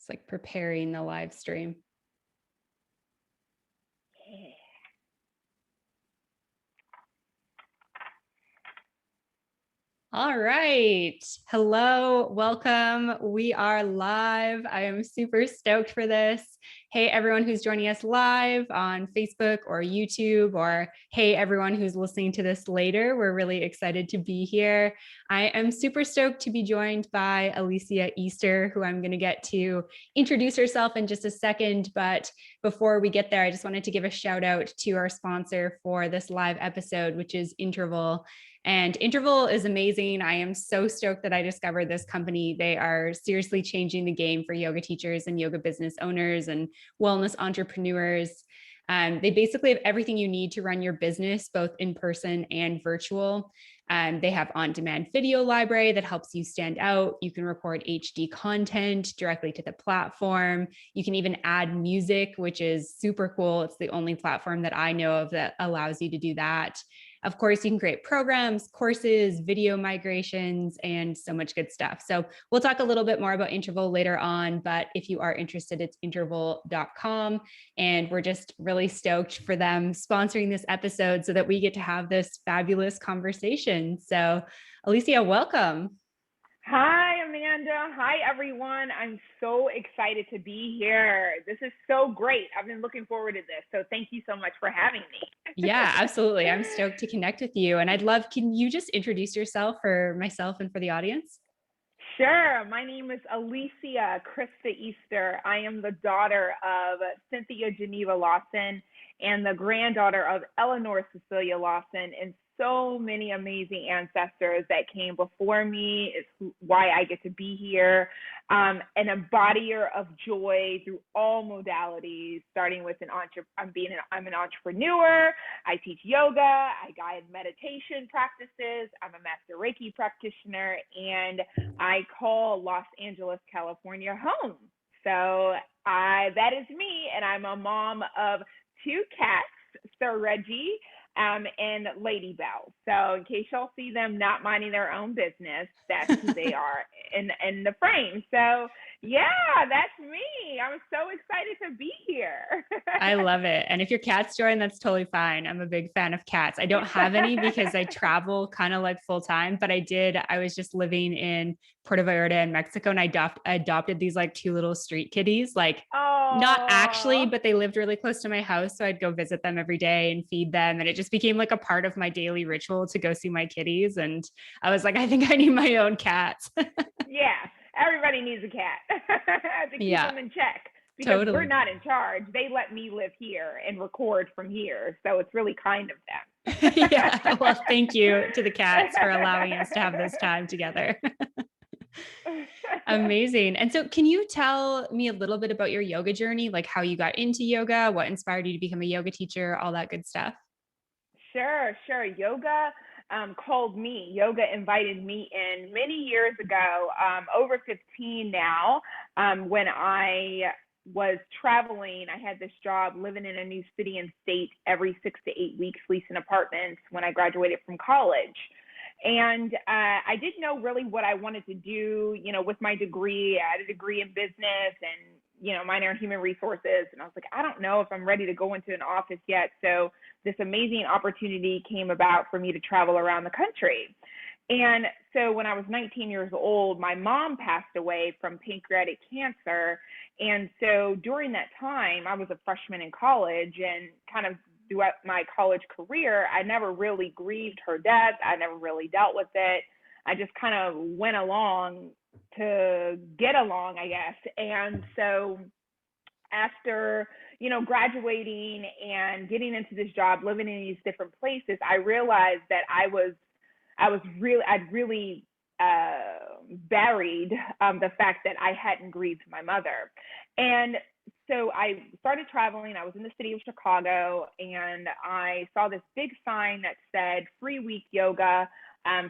It's like preparing the live stream. All right. Hello, welcome. We are live. I am super stoked for this. Hey, everyone who's joining us live on Facebook or YouTube, or hey, everyone who's listening to this later. We're really excited to be here. I am super stoked to be joined by Alicia Easter, who I'm going to get to introduce herself in just a second. But before we get there, I just wanted to give a shout out to our sponsor for this live episode, which is Interval. And Interval is amazing. I am so stoked that I discovered this company. They are seriously changing the game for yoga teachers and yoga business owners and wellness entrepreneurs. They basically have everything you need to run your business, both in person and virtual. They have on-demand video library that helps you stand out. You can record HD content directly to the platform. You can even add music, which is super cool. It's the only platform that I know of that allows you to do that. Of course, you can create programs, courses, video migrations, and so much good stuff. So we'll talk a little bit more about Interval later on, but if you are interested, it's interval.com. And we're just really stoked for them sponsoring this episode so that we get to have this fabulous conversation. So Alicia, welcome. Hi, Amanda. Hi, everyone. I'm so excited to be here. This is so great. I've been looking forward to this. So thank you so much for having me. Yeah, absolutely. I'm stoked to connect with you. And can you just introduce yourself for myself and for the audience? Sure. My name is Alicia Krista Easter. I am the daughter of Cynthia Geneva Lawson and the granddaughter of Eleanor Cecilia Lawson, and so many amazing ancestors that came before me. Is why I get to be here. An embodier of joy through all modalities, starting with I'm an entrepreneur. I teach yoga. I guide meditation practices. I'm a master Reiki practitioner, and I call Los Angeles, California home. So that is me, and I'm a mom of two cats, Sir Reggie and Lady Bell. So in case y'all see them not minding their own business, that's who they are in the frame. So yeah, that's me. I'm so excited to be here. I love it. And if your cats join, that's totally fine. I'm a big fan of cats. I don't have any because I travel kind of like full time, but I was just living in Puerto Vallarta in Mexico, and I adopted these like two little street kitties, like not actually, but they lived really close to my house. So I'd go visit them every day and feed them. And it just became like a part of my daily ritual to go see my kitties. And I was like, I think I need my own cats. Yeah, everybody needs a cat to keep them in check. Because totally. We're not in charge. They let me live here and record from here. So it's really kind of them. Yeah. Well, thank you to the cats for allowing us to have this time together. Amazing. And so can you tell me a little bit about your yoga journey, like how you got into yoga, what inspired you to become a yoga teacher, all that good stuff? Sure. Yoga called me. Yoga invited me in many years ago, over 15 now, when I was traveling. I had this job living in a new city and state every 6 to 8 weeks, leasing apartments when I graduated from college. And I didn't know really what I wanted to do, with my degree. I had a degree in business and, minor in human resources. And I was like, I don't know if I'm ready to go into an office yet. So this amazing opportunity came about for me to travel around the country. And so when I was 19 years old, my mom passed away from pancreatic cancer. And so during that time, I was a freshman in college, and kind of throughout my college career, I never really grieved her death. I never really dealt with it. I just kind of went along to get along, I guess. And so after, graduating and getting into this job, living in these different places, I realized that I'd really buried the fact that I hadn't grieved my mother. And so I started traveling. I was in the city of Chicago, and I saw this big sign that said free week yoga,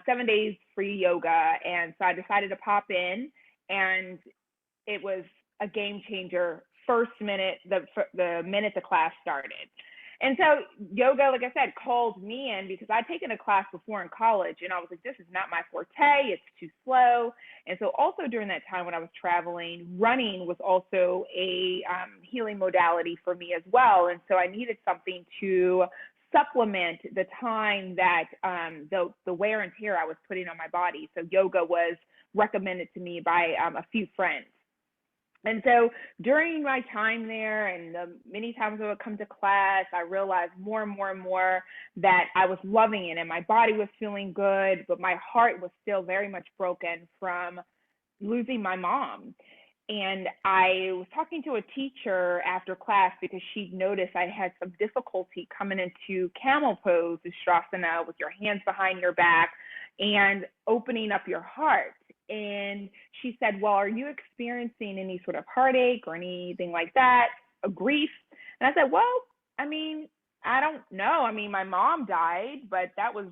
7 days free yoga. And so I decided to pop in, and it was a game changer. First minute, the minute the class started. And so yoga, like I said, called me in because I'd taken a class before in college and I was like, this is not my forte. It's too slow. And so also during that time when I was traveling, running was also a healing modality for me as well. And so I needed something to supplement the time that the wear and tear I was putting on my body. So yoga was recommended to me by a few friends. And so during my time there and the many times I would come to class, I realized more and more and more that I was loving it and my body was feeling good, but my heart was still very much broken from losing my mom. And I was talking to a teacher after class because she'd noticed I had some difficulty coming into camel pose, Ustrasana, with your hands behind your back and opening up your heart. And she said, well, are you experiencing any sort of heartache or anything like that, a grief? And I said, well, I mean, I don't know. I mean, my mom died, but that was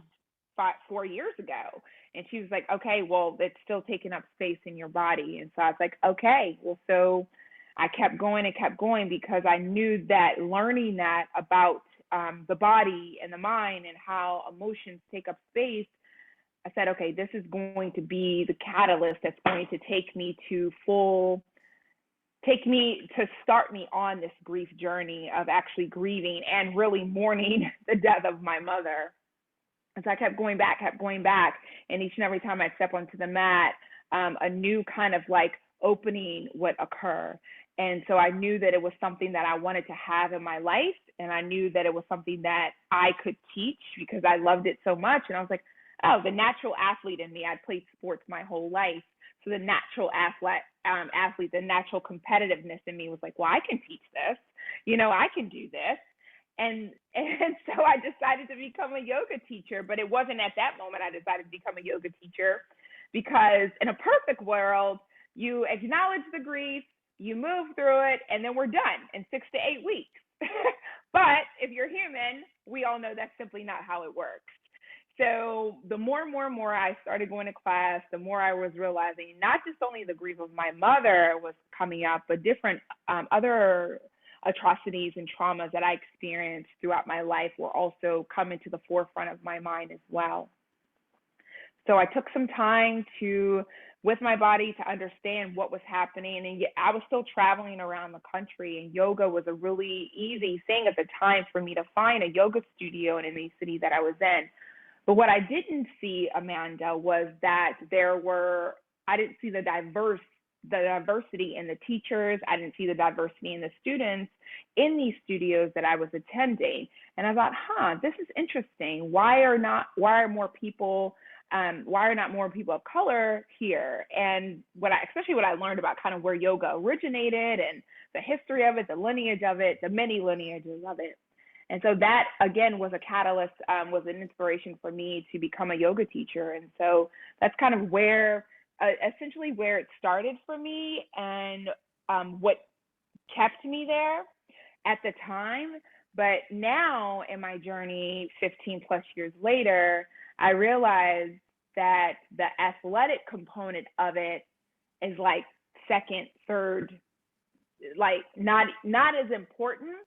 4 years ago. And she was like, okay, well, it's still taking up space in your body. And so I was like, okay, well, so I kept going and kept going because I knew that learning that about the body and the mind and how emotions take up space, I said, okay, this is going to be the catalyst that's going to take me to start me on this grief journey of actually grieving and really mourning the death of my mother. And so I kept going back. And each and every time I step onto the mat, a new kind of like opening would occur. And so I knew that it was something that I wanted to have in my life. And I knew that it was something that I could teach because I loved it so much. And I was like, oh, the natural athlete in me. I'd played sports my whole life. So the natural athlete, the natural competitiveness in me was like, well, I can teach this. I can do this. And so I decided to become a yoga teacher, but it wasn't at that moment I decided to become a yoga teacher because in a perfect world, you acknowledge the grief, you move through it, and then we're done in 6 to 8 weeks. But if you're human, we all know that's simply not how it works. So the more and more I started going to class, the more I was realizing not just only the grief of my mother was coming up, but different other atrocities and traumas that I experienced throughout my life were also coming to the forefront of my mind as well. So I took some time with my body to understand what was happening. And I was still traveling around the country, and yoga was a really easy thing at the time for me to find a yoga studio in any city that I was in. But what I didn't see, Amanda, was that I didn't see the diversity in the teachers. I didn't see the diversity in the students in these studios that I was attending. And I thought, this is interesting. Why are not more people of color here? And especially what I learned about kind of where yoga originated and the history of it, the lineage of it, the many lineages of it. And so that, again, was a catalyst, was an inspiration for me to become a yoga teacher. And so that's kind of essentially where it started for me and what kept me there at the time. But now in my journey, 15 plus years later, I realized that the athletic component of it is like second, third, like not as important.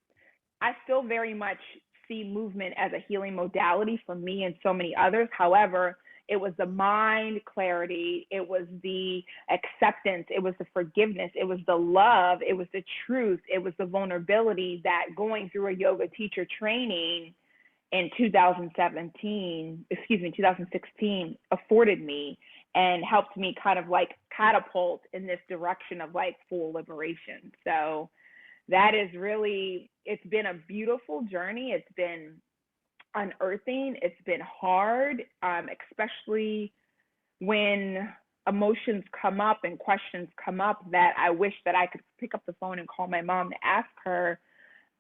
I still very much see movement as a healing modality for me and so many others. However, it was the mind clarity, it was the acceptance, it was the forgiveness, it was the love, it was the truth, it was the vulnerability that going through a yoga teacher training in 2016 afforded me and helped me kind of like catapult in this direction of like full liberation. So that is really, it's been a beautiful journey. It's been unearthing. It's been hard, especially when emotions come up and questions come up that I wish that I could pick up the phone and call my mom to ask her.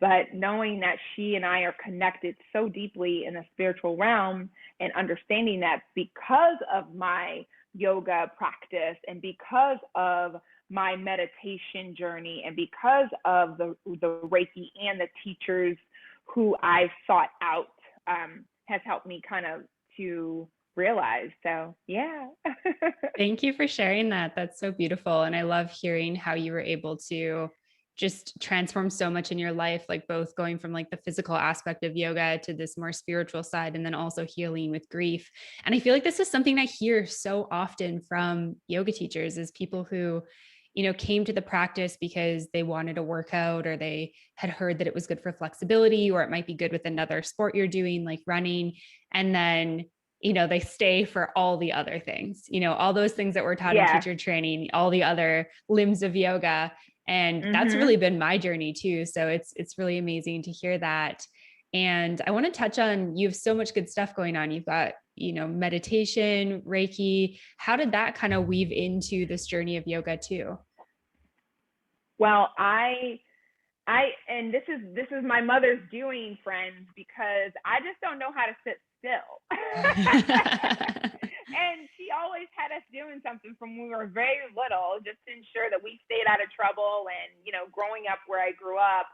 But knowing that she and I are connected so deeply in the spiritual realm and understanding that because of my yoga practice and because of my meditation journey and because of the Reiki and the teachers who I sought out has helped me kind of to realize. So, yeah. Thank you for sharing that. That's so beautiful. And I love hearing how you were able to just transformed so much in your life, like both going from like the physical aspect of yoga to this more spiritual side, and then also healing with grief. And I feel like this is something I hear so often from yoga teachers, is people who, came to the practice because they wanted to work out, or they had heard that it was good for flexibility, or it might be good with another sport you're doing, like running. And then, they stay for all the other things, all those things that were taught in Yes. teacher training, all the other limbs of yoga. And that's Mm-hmm. really been my journey too. So it's really amazing to hear that. And I want to touch on, you have so much good stuff going on. You've got, meditation, Reiki. How did that kind of weave into this journey of yoga too? Well, and this is my mother's doing, friends, because I just don't know how to sit still. And she always had us doing something from when we were very little, just to ensure that we stayed out of trouble. And, growing up where I grew up,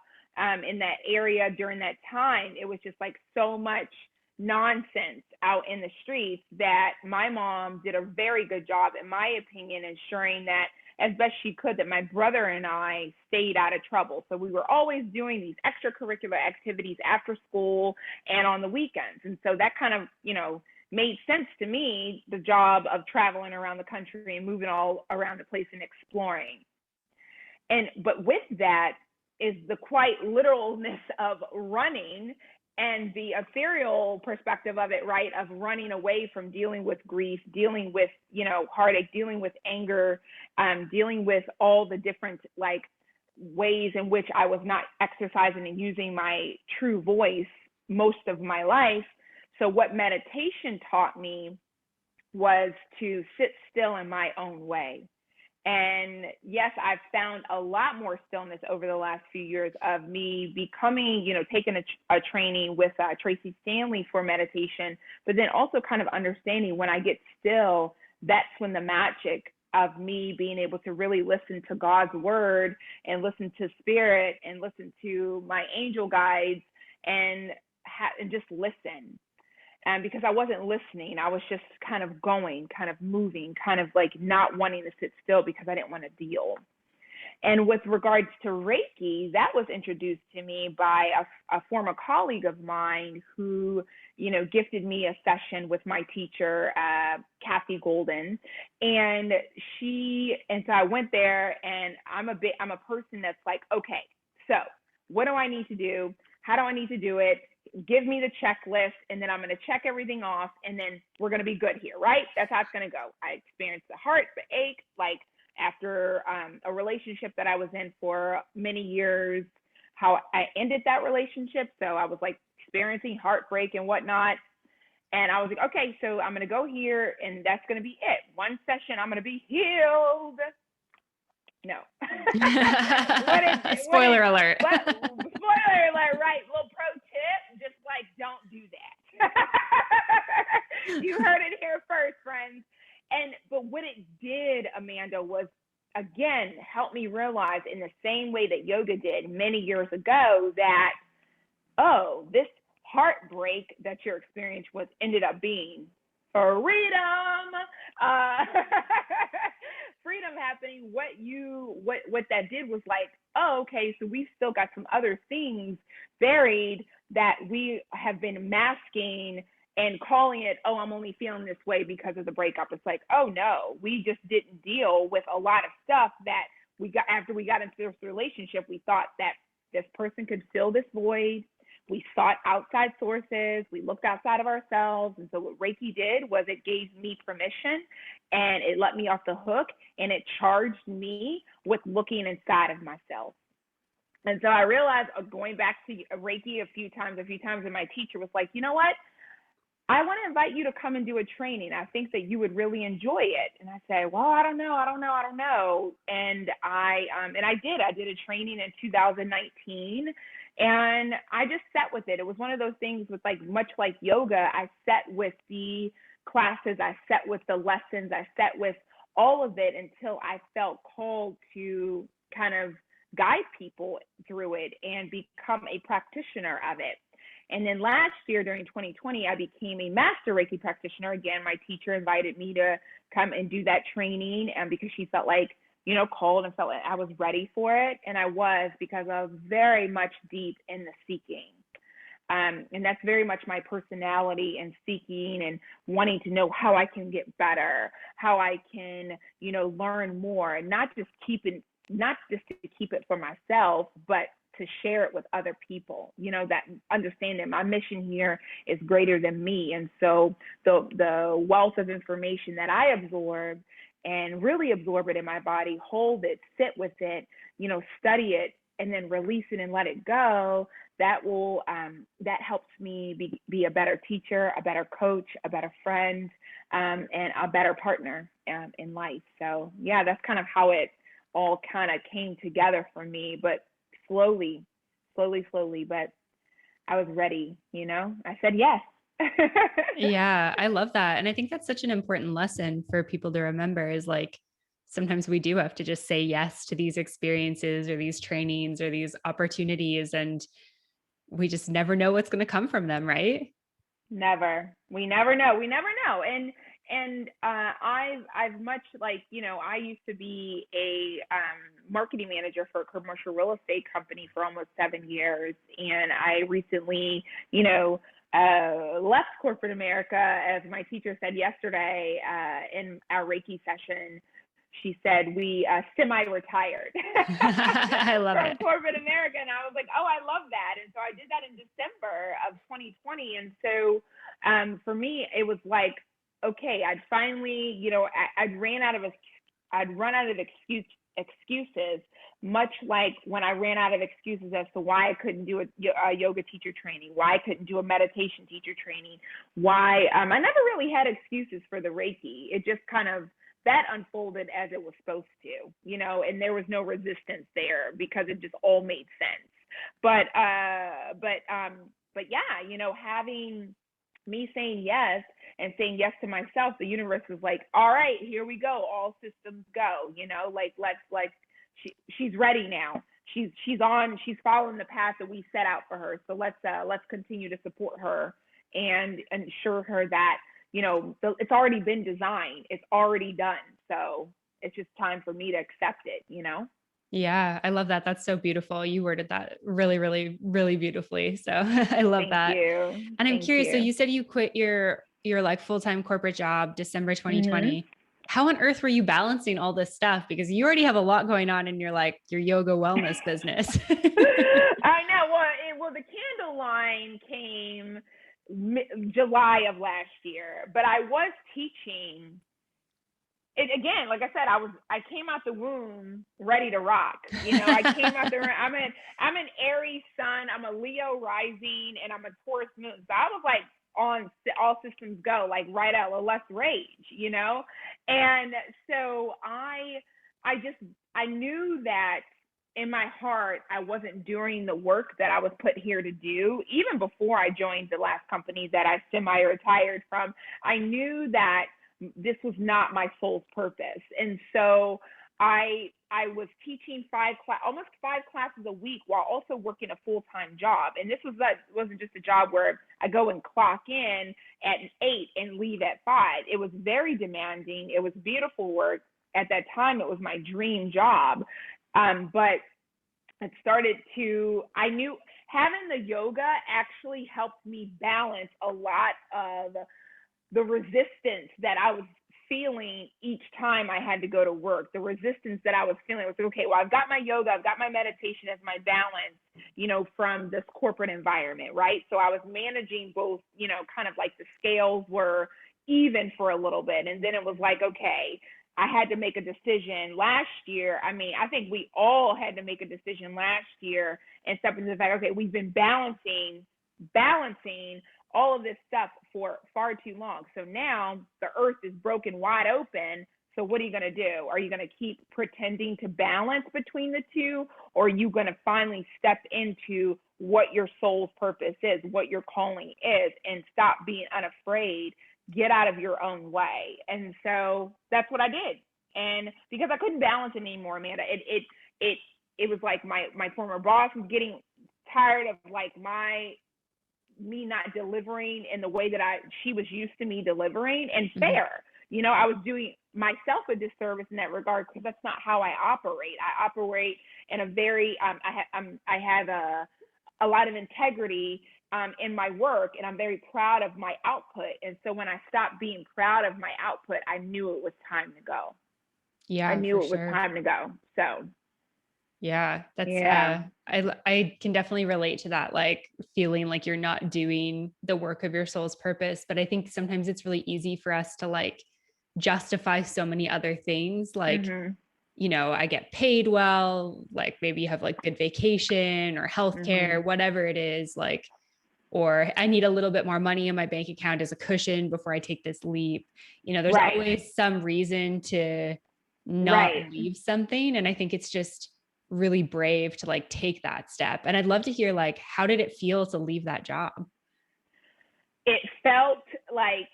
in that area during that time, it was just like so much nonsense out in the streets that my mom did a very good job, in my opinion, ensuring that as best she could, that my brother and I stayed out of trouble. So we were always doing these extracurricular activities after school and on the weekends. And so that kind of, made sense to me, the job of traveling around the country and moving all around the place and exploring. But with that is the quite literalness of running, and the ethereal perspective of it, right? Of running away from dealing with grief, dealing with, heartache, dealing with anger, dealing with all the different like ways in which I was not exercising and using my true voice most of my life. So what meditation taught me was to sit still in my own way. And yes, I've found a lot more stillness over the last few years of me becoming, taking a training with Tracy Stanley for meditation, but then also kind of understanding when I get still, that's when the magic of me being able to really listen to God's word and listen to spirit and listen to my angel guides and just listen. Because I wasn't listening, I was just kind of going, kind of moving, kind of like not wanting to sit still because I didn't want to deal. And with regards to Reiki, that was introduced to me by a former colleague of mine who, gifted me a session with my teacher, Kathy Golden. And so I went there, and I'm a person that's like, okay, so what do I need to do? How do I need to do it? Give me the checklist, and then I'm going to check everything off, and then we're going to be good here, right? That's how it's going to go. I experienced the heart, the ache, like after a relationship that I was in for many years, how I ended that relationship. So I was like experiencing heartbreak and whatnot. And I was like, okay, so I'm going to go here, and that's going to be it. One session, I'm going to be healed. No. Spoiler alert. Spoiler alert, right? Little pro tip, just like don't do that. You heard it here first, friends. But what it did, Amanda, was again help me realize, in the same way that yoga did many years ago, that this heartbreak that your experience was ended up being freedom. Freedom happening. What that did was like, okay, so we still got some other things buried that we have been masking and calling it, I'm only feeling this way because of the breakup. It's like, oh no, we just didn't deal with a lot of stuff that we got after we got into this relationship. We thought that this person could fill this void. We sought outside sources. We looked outside of ourselves. And so what Reiki did was it gave me permission, and it let me off the hook, and it charged me with looking inside of myself. And so I realized, going back to Reiki a few times, and my teacher was like, you know what? I want to invite you to come and do a training. I think that you would really enjoy it. And I said, well, I don't know. And I did a training in 2019, and I just sat with it. It was one of those things with like, much like yoga, I sat with the classes, I sat with the lessons, I sat with all of it until I felt called to kind of guide people through it and become a practitioner of it. And then last year, during 2020, I became a master Reiki practitioner. Again, my teacher invited me to come and do that training, because she felt like, called and felt like I was ready for it. And I was, because I was very much deep in the seeking. And that's very much my personality, and seeking and wanting to know how I can get better, how I can, learn more, and not just to keep it for myself, but to share it with other people, that understand that my mission here is greater than me. And so the wealth of information that I absorb, and really absorb it in my body, hold it, sit with it, study it, and then release it and let it go, that will that helps me be a better teacher, a better coach, a better friend, and a better partner in life. So yeah, that's kind of how it all kind of came together for me, but slowly, but I was ready, I said yes. Yeah, I love that. And I think that's such an important lesson for people to remember, is like, sometimes we do have to just say yes to these experiences or these trainings or these opportunities, and we just never know what's going to come from them, right? Never. We never know. And I've much, like, I used to be a marketing manager for a commercial real estate company for almost 7 years, and I recently, left corporate America. As my teacher said yesterday in our Reiki session, she said we semi-retired I love from it. corporate America. And I was like, oh, I love that. And so I did that in December of 2020. And so for me, it was like, okay, I'd finally, I'd run out of excuses, much like when I ran out of excuses as to why I couldn't do a yoga teacher training, why I couldn't do a meditation teacher training, why I never really had excuses for the Reiki. It just kind of, that unfolded as it was supposed to, and there was no resistance there because it just all made sense. But yeah, having me saying yes and saying yes to myself, the universe was like, all right, here we go, all systems go, she's ready now. She's following the path that we set out for her. So let's continue to support her and ensure her that, it's already been designed, it's already done. So it's just time for me to accept it, Yeah, I love that. That's so beautiful. You worded that really, really, really beautifully. So I love Thank that. you. And I'm Thank curious. So you. you said you quit your like full-time corporate job December Mm-hmm. 2020. How on earth were you balancing all this stuff? Because you already have a lot going on in your yoga wellness business. I know. Well, the candle line came July of last year, but I was teaching it again. Like I said, I came out the womb ready to rock. I came out the I'm an Aries sun, I'm a Leo rising, and I'm a Taurus moon. So I was like on all systems go, like right out, let's rage. And so I knew that in my heart, I wasn't doing the work that I was put here to do. Even before I joined the last company that I semi-retired from, I knew that this was not my soul's purpose. And so I was teaching almost 5 classes a week while also working a full-time job. And this wasn't just a job where I go and clock in at 8 and leave at 5. It was very demanding. It was beautiful work. At that time, it was my dream job. But it I knew having the yoga actually helped me balance a lot of the resistance that I was feeling each time I had to go to work. The resistance that I was feeling was, okay, well, I've got my yoga, I've got my meditation as my balance, from this corporate environment, right? So I was managing both, kind of like the scales were even for a little bit. And then it was like, okay, I had to make a decision last year. I mean, I think we all had to make a decision last year and step into the fact, okay, we've been balancing all of this stuff for far too long. So now the earth is broken wide open. So what are you going to do? Are you going to keep pretending to balance between the two? Or are you going to finally step into what your soul's purpose is, what your calling is, and stop being unafraid? Get out of your own way. And so that's what I did. And because I couldn't balance it anymore, Amanda, it was like my former boss was getting tired of like me not delivering in the way that she was used to me delivering, and fair. I was doing myself a disservice in that regard, because that's not how I operate. I operate in a very, I have a lot of integrity in my work, and I'm very proud of my output. And so when I stopped being proud of my output, I knew it was time to go. I Yeah, knew for it was sure. time to go. So Yeah, that's yeah. I can definitely relate to that, like feeling like you're not doing the work of your soul's purpose. But I think sometimes it's really easy for us to like justify so many other things, like, Mhm. I get paid well, like maybe you have like good vacation or Mhm. healthcare, whatever it is, like, or I need a little bit more money in my bank account as a cushion before I take this leap. There's Right. always some reason to not Right. leave something. And I think it's just really brave to like take that step. And I'd love to hear, like, how did it feel to leave that job? It felt like,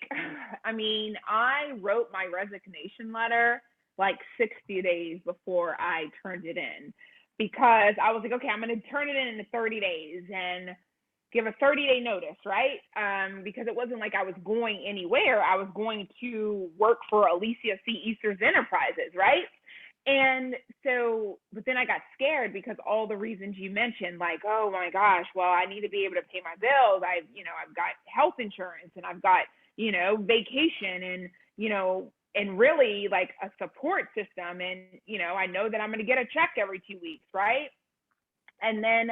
I mean, I wrote my resignation letter like 60 days before I turned it in, because I was like, okay, I'm going to turn it in 30 days and give a 30-day notice, right? Because it wasn't like I was going anywhere. I was going to work for Alicia C. Easter's Enterprises, right? And so, but then I got scared because all the reasons you mentioned, like, oh my gosh, well, I need to be able to pay my bills. I've got health insurance, and I've got, vacation, and, and really like a support system. And, I know that I'm going to get a check every 2 weeks, right? And then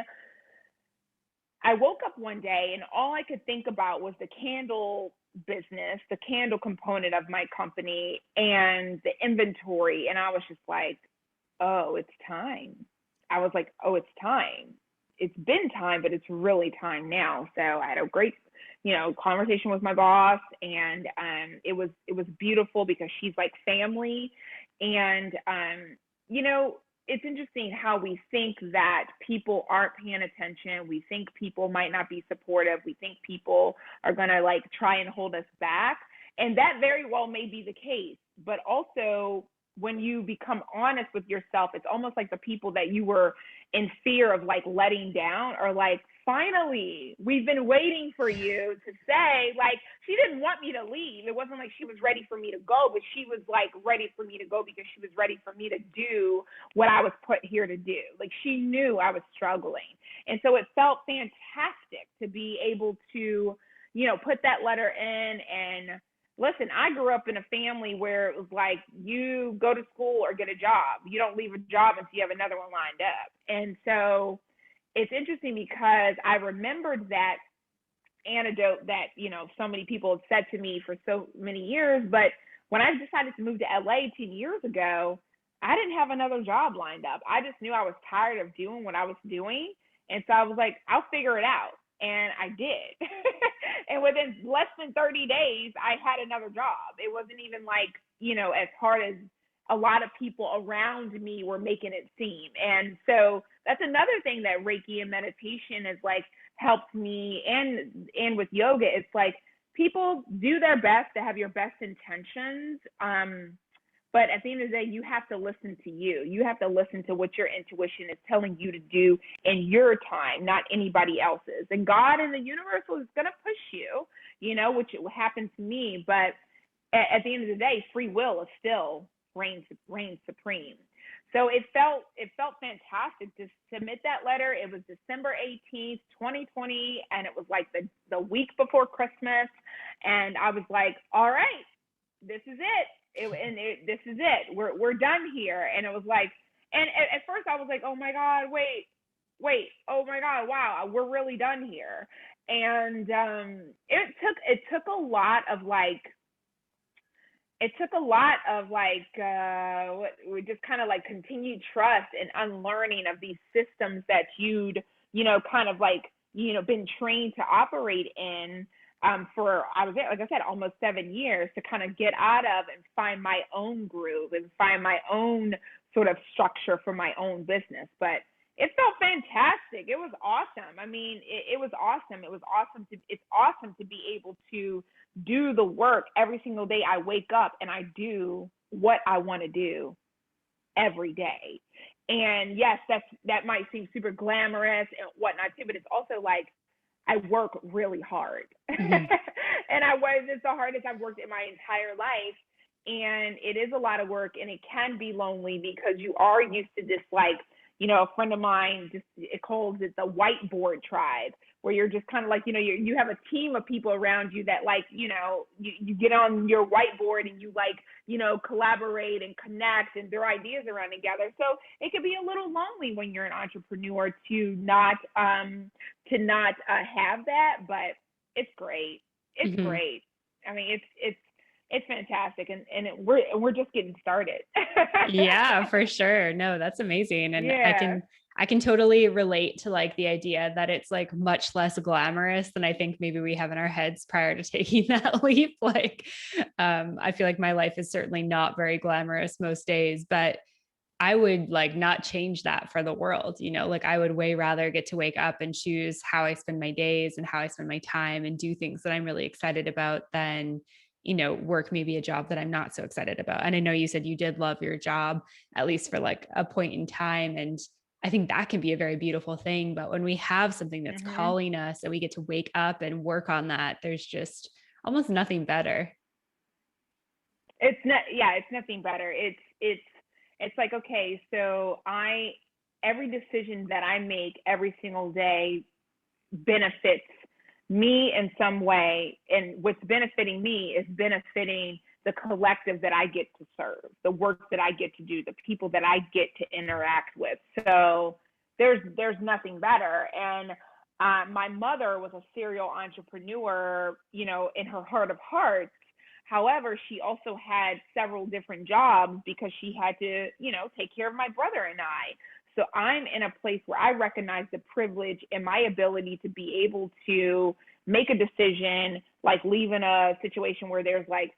I woke up one day and all I could think about was the candle business, the candle component of my company, and the inventory. And I was just like, oh, it's time. I was like, oh, it's time. It's been time, but it's really time now. So I had a great, conversation with my boss, and it was beautiful because she's like family. And it's interesting how we think that people aren't paying attention. We think people might not be supportive. We think people are going to like try and hold us back. And that very well may be the case. But also, when you become honest with yourself, it's almost like the people that you were in fear of like letting down are like, finally, we've been waiting for you to say, like, she didn't want me to leave. It wasn't like she was ready for me to go, but she was like ready for me to go because she was ready for me to do what I was put here to do. Like, she knew I was struggling. And so it felt fantastic to be able to, put that letter in. And listen, I grew up in a family where it was like, you go to school or get a job. You don't leave a job until you have another one lined up. And so it's interesting because I remembered that anecdote that, so many people have said to me for so many years. But when I decided to move to LA 10 years ago, I didn't have another job lined up. I just knew I was tired of doing what I was doing. And so I was like, I'll figure it out. And I did. And within less than 30 days, I had another job. It wasn't even like, as hard as a lot of people around me were making it seem. And so that's another thing that Reiki and meditation has like helped me, and with yoga, it's like people do their best to have your best intentions. But at the end of the day, you have to listen to you. You have to listen to what your intuition is telling you to do in your time, not anybody else's. And God and the universe is going to push you, which happened to me. But at the end of the day, free will is still reigns supreme. So it felt fantastic to submit that letter. It was December 18th, 2020, and it was like the week before Christmas. And I was like, all right, this is it. This is it. We're done here. And it was like, and at first I was like, oh my God, wait, oh my God, wow, we're really done here. And it took a lot of like, just kind of like continued trust and unlearning of these systems that you'd, kind of like, been trained to operate in for, I was there, like I said, almost 7 years, to kind of get out of and find my own groove and find my own sort of structure for my own business. But it felt fantastic. It was awesome. I mean, it was awesome. It's awesome to be able to do the work every single day. I wake up and I do what I want to do every day. And yes, that might seem super glamorous and whatnot too, but it's also like I work really hard. Mm-hmm. And it's the hardest I've worked in my entire life. and it is a lot of work, and it can be lonely because you are used to this, like, a friend of mine just, it calls it the whiteboard tribe, where you're just kind of like, you have a team of people around you that, like, you get on your whiteboard and you, like, collaborate and connect and their ideas around together. So it can be a little lonely when you're an entrepreneur to not have that, but it's great. It's Mhm. great. I mean, it's fantastic, and we're just getting started. Yeah, for sure. No, that's amazing. And Yeah. I can totally relate to like the idea that it's like much less glamorous than I think maybe we have in our heads prior to taking that leap. Like I feel like my life is certainly not very glamorous most days, but I would like not change that for the world, like I would way rather get to wake up and choose how I spend my days and how I spend my time and do things that I'm really excited about than, work maybe a job that I'm not so excited about. And I know you said you did love your job, at least for like a point in time. And I think that can be a very beautiful thing. But when we have something that's Mhm. calling us and we get to wake up and work on that, there's just almost nothing better. It's not, yeah, it's nothing better. It's like, okay, so I every decision that I make every single day benefits me in some way, and what's benefiting me is benefiting the collective that I get to serve, the work that I get to do, the people that I get to interact with. So there's nothing better. And my mother was a serial entrepreneur, in her heart of hearts. However, she also had several different jobs because she had to, take care of my brother and I. So I'm in a place where I recognize the privilege and my ability to be able to make a decision, like leaving a situation where there's, like,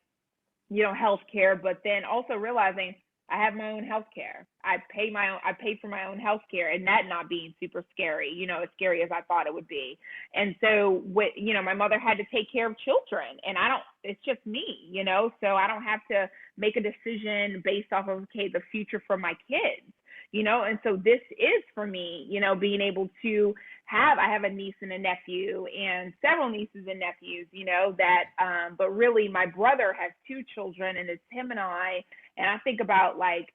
healthcare, but then also realizing I have my own healthcare. I pay for my own healthcare, and that not being super scary, as scary as I thought it would be. And so my mother had to take care of children, and it's just me, so I don't have to make a decision based off of, okay, the future for my kids. And so this is for me, being able to I have a niece and a nephew and several nieces and nephews, but really my brother has two children, and it's him and I think about, like,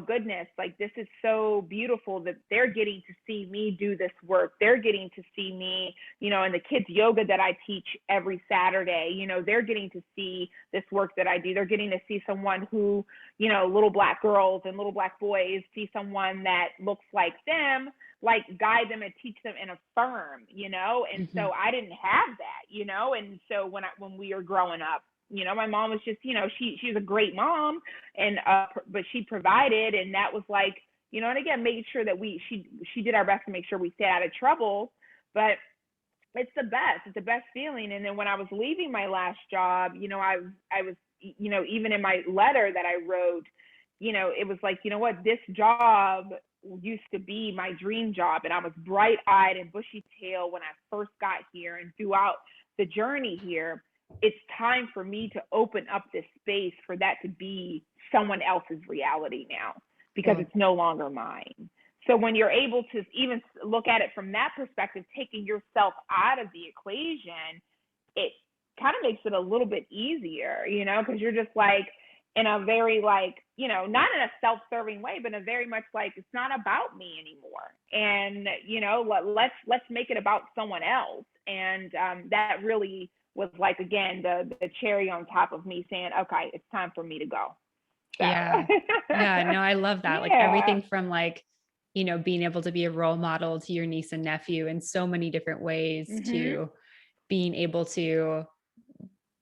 goodness, like, this is so beautiful that they're getting to see me do this work. They're getting to see me, and the kids yoga that I teach every Saturday, they're getting to see this work that I do. They're getting to see someone who, little black girls and little black boys see someone that looks like them, like, guide them and teach them and affirm, and Mhm. so I didn't have that, and so when we were growing up, my mom was just, she was a great mom, and but she provided, and that was like, and again, making sure that she did our best to make sure we stay out of trouble. But it's the best feeling. And then when I was leaving my last job, I was, even in my letter that I wrote, it was like, what, this job used to be my dream job, and I was bright eyed and bushy tailed when I first got here, and throughout the journey here, it's time for me to open up this space for that to be someone else's reality now, because Well, it's no longer mine. So when you're able to even look at it from that perspective, taking yourself out of the equation, it kind of makes it a little bit easier, because you're just like, in a very, like, not in a self-serving way, but in a very much like, it's not about me anymore. And, let's make it about someone else. And that really was, like, again, the cherry on top of me saying, okay, it's time for me to go. So yeah. Yeah. No, I love that. Like yeah. everything from like, being able to be a role model to your niece and nephew in so many different ways Mhm. to being able to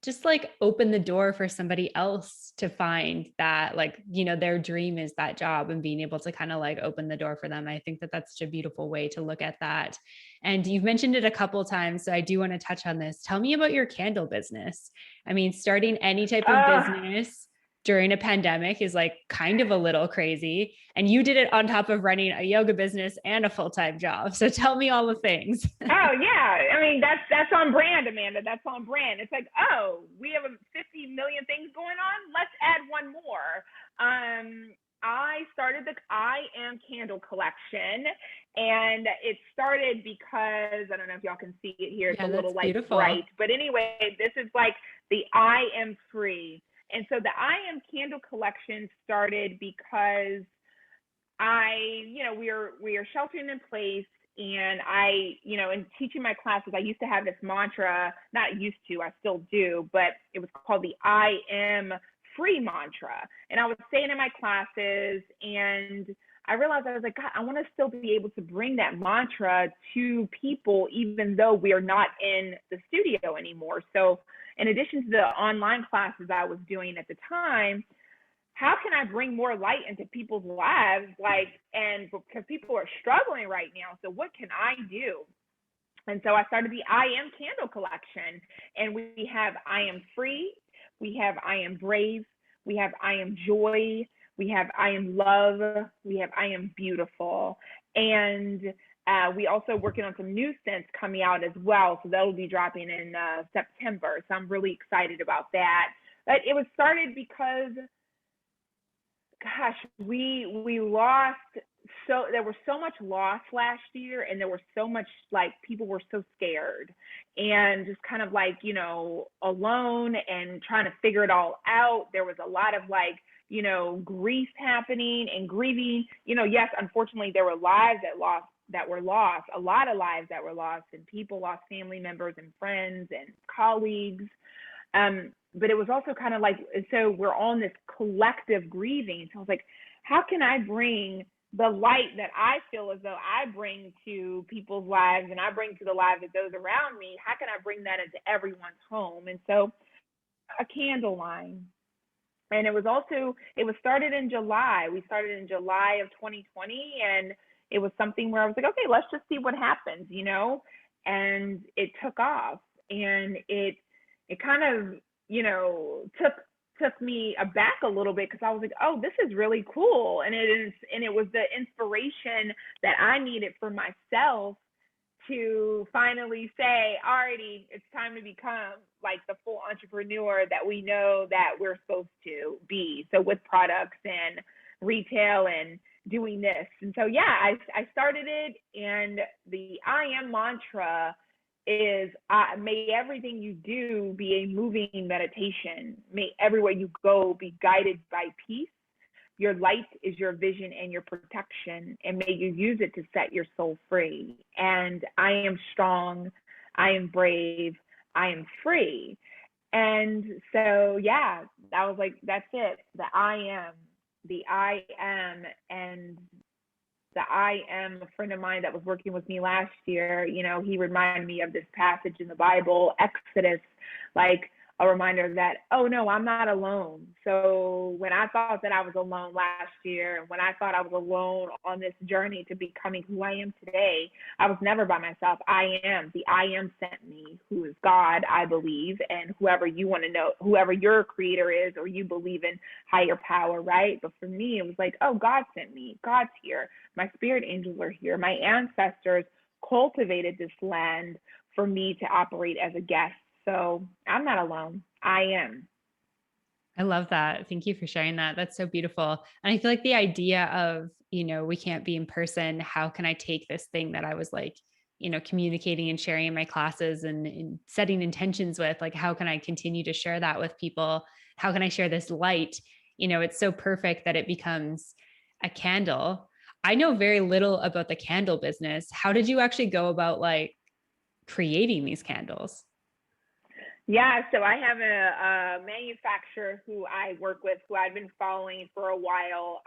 just like open the door for somebody else to find that like, their dream is that job and being able to kind of like open the door for them. I think that that's such a beautiful way to look at that. And you've mentioned it a couple of times, so I do want to touch on this. Tell me about your candle business. I mean, starting any type of Uh, business during a pandemic is like kind of a little crazy. And you did it on top of running a yoga business and a full-time job. So tell me all the things. oh yeah, I mean, that's on brand, Amanda. That's on brand. It's like, oh, we have 50 million things going on. Let's add one more. I started the I Am Candle collection, and it started because I don't know if y'all can see it here. It's a Yeah, that's little, like, beautiful. bright, but anyway, this is like the I Am Free. And so the I Am candle collection started because we are sheltering in place, and in teaching my classes, I used to have this mantra, not used to, I still do, but it was called the I Am Free mantra. And I was saying in my classes, and I realized, I was like, God, I want to still be able to bring that mantra to people, even though we are not in the studio anymore. So in addition to the online classes I was doing at the time, how can I bring more light into people's lives? And because people are struggling right now, so what can I do? And so I started the I Am candle collection, and we have I Am Free, we have I Am Brave, we have I Am Joy, we have I Am Love, we have I Am Beautiful, and we also working on some new scents coming out as well, so that'll be dropping in September. So I'm really excited about that. But it was started because, gosh, we lost, so there was so much loss last year, and there was so much, people were so scared and just kind of alone and trying to figure it all out. There was a lot of grief happening and grieving. Yes, unfortunately there were lives that were lost, a lot of lives that were lost, and people lost family members and friends and colleagues. But it was also kind of so we're on this collective grieving. So I was like, how can I bring the light that I feel as though I bring to people's lives, and I bring to the lives of those around me? How can I bring that into everyone's home? And so a candle line. And it was started in July. We started in July of 2020, and it was something where I was like, okay, let's just see what happens, and it took off, and it kind of, took me aback a little bit, because I was like, oh, this is really cool. And it was the inspiration that I needed for myself to finally say, alrighty, it's time to become the full entrepreneur that we know that we're supposed to be. So with products and retail and doing this. And so, yeah, I started it, and the I Am mantra is, may everything you do be a moving meditation. May everywhere you go be guided by peace. Your light is your vision and your protection, and may you use it to set your soul free. And I am strong, I am brave, I am free. And so, yeah, I was like, that's it. The I am, and the I Am, a friend of mine that was working with me last year, he reminded me of this passage in the Bible, Exodus, a reminder that, oh no, I'm not alone. So when I thought that I was alone last year, and when I thought I was alone on this journey to becoming who I am today, I was never by myself. I Am, the I Am sent me, who is God, I believe, and whoever you want to know, whoever your creator is, or you believe in higher power, right? But for me, it was like, oh, God sent me. God's here. My spirit angels are here. My ancestors cultivated this land for me to operate as a guest. So I'm not alone. I am. I love that. Thank you for sharing that. That's so beautiful. And I feel like the idea of, we can't be in person. How can I take this thing that I was communicating and sharing in my classes and setting intentions with, how can I continue to share that with people? How can I share this light? It's so perfect that it becomes a candle. I know very little about the candle business. How did you actually go about creating these candles? Yeah, so I have a manufacturer who I work with, who I've been following for a while,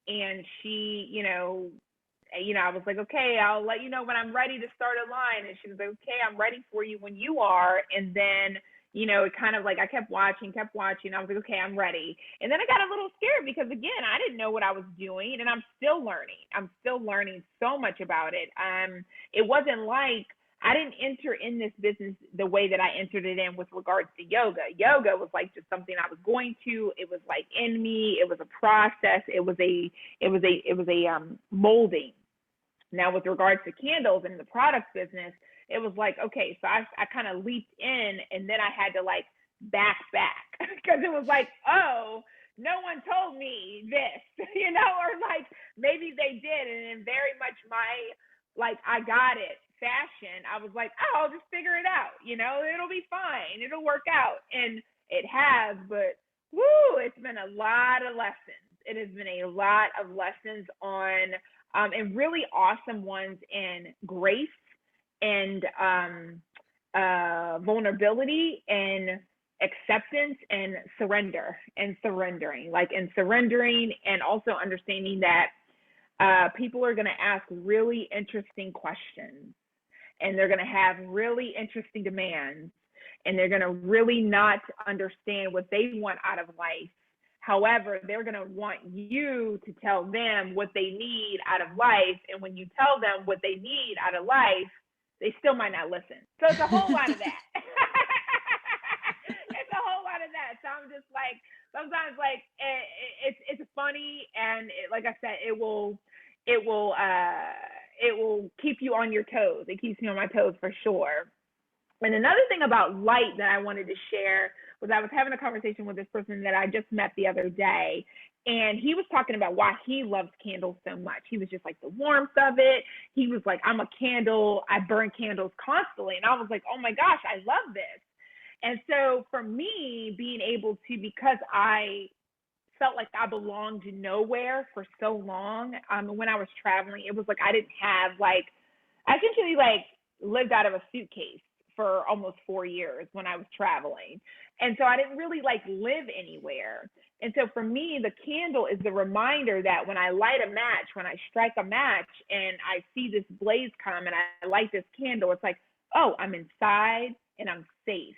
and she, I was like, okay, I'll let you know when I'm ready to start a line, and she was like, okay, I'm ready for you when you are. And then, it kind of I kept watching. I was like, okay, I'm ready. And then I got a little scared, because again, I didn't know what I was doing, and I'm still learning so much about it. It wasn't I didn't enter in this business the way that I entered it in with regards to yoga. Yoga was just something I was going to. It was in me. It was a process. It was a molding. Now, with regards to candles and the products business, it was okay, so I kind of leaped in, and then I had to back because it was oh, no one told me this, or maybe they did, and in very much my I got it fashion, I was oh, I'll just figure it out, it'll be fine, it'll work out. And it has, but Woo, it's been a lot of lessons. It has been a lot of lessons on, and really awesome ones in grace and vulnerability and acceptance and surrender and surrendering, and also understanding that people are going to ask really interesting questions, and they're going to have really interesting demands, and they're going to really not understand what they want out of life. However, they're going to want you to tell them what they need out of life. And when you tell them what they need out of life, they still might not listen. So it's a whole lot of that. It's a whole lot of that. So I'm just like, sometimes like it's funny, and like I said, it will keep you on your toes. It keeps me on my toes for sure. And another thing about light that I wanted to share was I was having a conversation with this person that I just met the other day, and he was talking about why he loves candles so much. He was just like, the warmth of it. He was like, I burn candles constantly. And I was like, oh my gosh, I love this. And so for me, being able to, because I felt like I belonged nowhere for so long, when I was traveling, it was like I didn't have I essentially lived out of a suitcase for almost 4 years when I was traveling. And so I didn't really live anywhere. And so for me, the candle is the reminder that when I light a match, when I strike a match and I see this blaze come and I light this candle, it's like, oh, I'm inside and I'm safe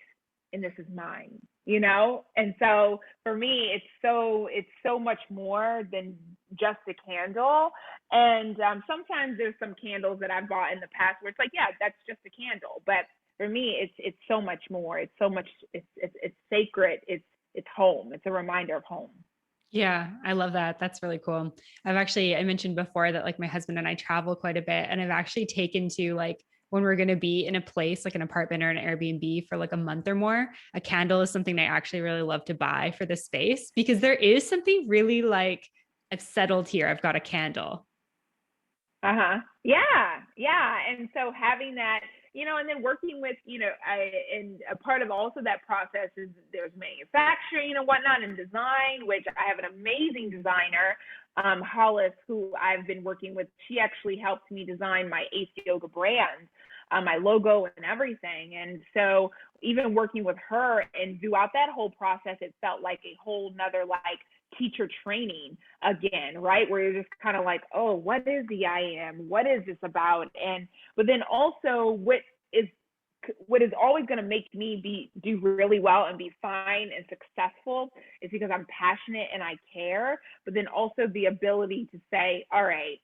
and this is mine, And so for me, it's so much more than just a candle. And sometimes there's some candles that I've bought in the past where it's like, yeah, that's just a candle. But for me, it's so much more. It's so much. It's sacred. It's home. It's a reminder of home. Yeah, I love that. That's really cool. I mentioned before that my husband and I travel quite a bit, and I've actually taken to when we're going to be in a place like an apartment or an Airbnb for a month or more, a candle is something I actually really love to buy for the space, because there is something really I've settled here. I've got a candle. Yeah. And so having that, and then working with, and a part of also that process is there's manufacturing and whatnot and design, which I have an amazing designer, Hollis, who I've been working with. She actually helped me design my Ace Yoga brand, my logo and everything. And so even working with her and throughout that whole process, it felt like a whole nother teacher training again, right? Where you're just kind of like, oh, what is the IAM? What is this about? But then also what is always going to make me do really well and be fine and successful is because I'm passionate and I care, but then also the ability to say, all right,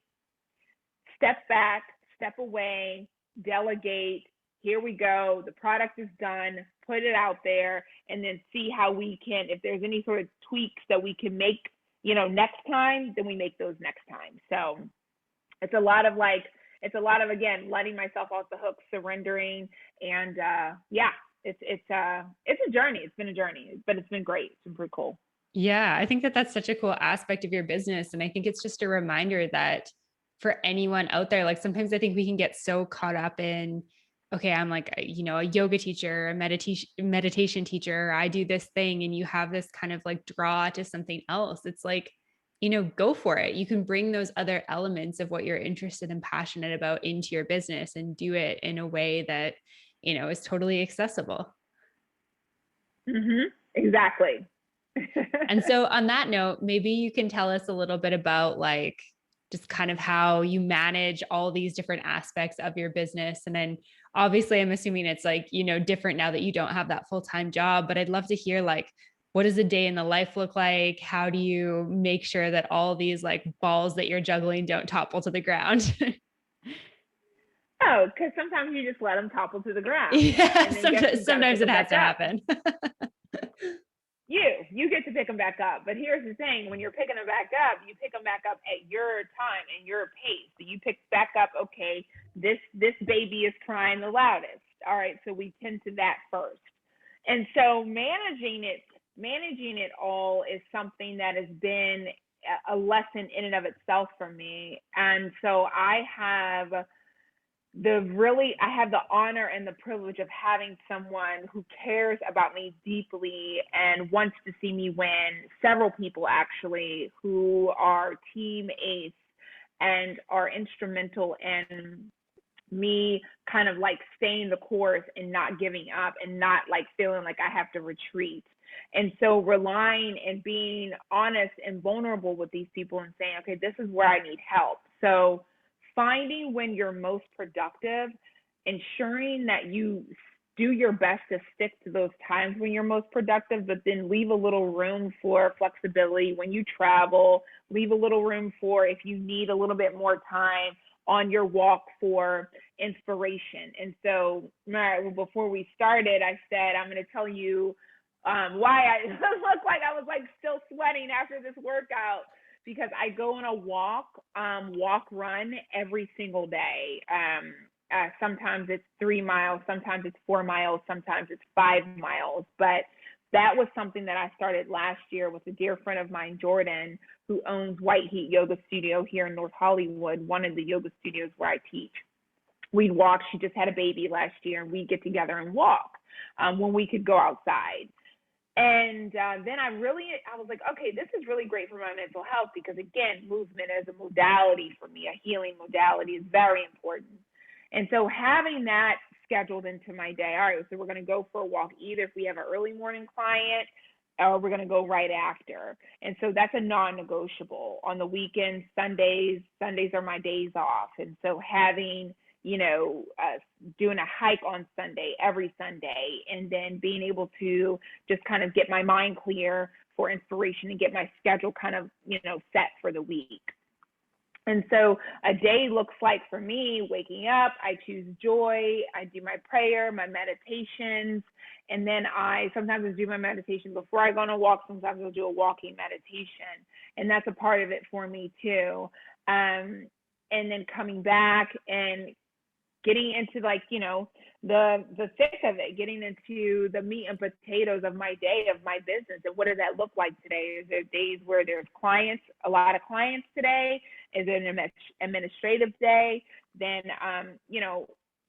step back, step away, delegate, here we go, the product is done, put it out there, and then see how we can, if there's any sort of tweaks that we can make, next time, then we make those next time. So it's a lot of again, letting myself off the hook, surrendering, and it's a journey. It's been a journey, but it's been great. It's been pretty cool. Yeah, I think that that's such a cool aspect of your business. And I think it's just a reminder that for anyone out there, sometimes I think we can get so caught up in, okay, I'm a yoga teacher, a meditation teacher, I do this thing, and you have this kind of draw to something else. It's go for it. You can bring those other elements of what you're interested and passionate about into your business and do it in a way that, is totally accessible. Exactly. And so on that note, maybe you can tell us a little bit about just kind of how you manage all these different aspects of your business. And then obviously I'm assuming it's different now that you don't have that full-time job, but I'd love to hear what does a day in the life look like? How do you make sure that all these balls that you're juggling don't topple to the ground? Oh, because sometimes you just let them topple to the ground. Yeah, sometimes it has to happen. You get to pick them back up. But here's the thing, when you're picking them back up, you pick them back up at your time and your pace. So you pick back up, okay, this baby is crying the loudest. All right, so we tend to that first. And so managing it all is something that has been a lesson in and of itself for me. And so I have I have the honor and the privilege of having someone who cares about me deeply and wants to see me win. Several people actually who are team ace and are instrumental in me kind of like staying the course and not giving up and not like feeling like I have to retreat. And so relying and being honest and vulnerable with these people and saying, okay, this is where I need help. So finding when you're most productive, ensuring that you do your best to stick to those times when you're most productive, but then leave a little room for flexibility when you travel, leave a little room for if you need a little bit more time on your walk for inspiration. And so before we started, I said, I'm going to tell you why I look like I was like still sweating after this workout, because I go on a run every single day. Sometimes it's 3 miles, sometimes it's 4 miles, sometimes it's 5 miles. But that was something that I started last year with a dear friend of mine, Jordan, who owns White Heat Yoga Studio here in North Hollywood, one of the yoga studios where I teach. We'd walk. She just had a baby last year, and we'd get together and walk when we could go outside. And then I was like, okay, this is really great for my mental health, because again, movement as a modality for me, a healing modality, is very important. And so having that scheduled into my day, all right, so we're going to go for a walk, either if we have an early morning client or we're going to go right after. And so that's a non-negotiable. On the weekends, Sundays are my days off. And so having, doing a hike on Sunday, every Sunday, and then being able to just kind of get my mind clear for inspiration and get my schedule kind of, set for the week. And so a day looks like, for me, waking up, I choose joy, I do my prayer, my meditations, and then sometimes I do my meditation before I go on a walk. Sometimes I'll do a walking meditation, and that's a part of it for me too. And then coming back and getting into the thick of it, getting into the meat and potatoes of my day, of my business, and what does that look like today? Is there days where there's a lot of clients today? Is it an administrative day? Then,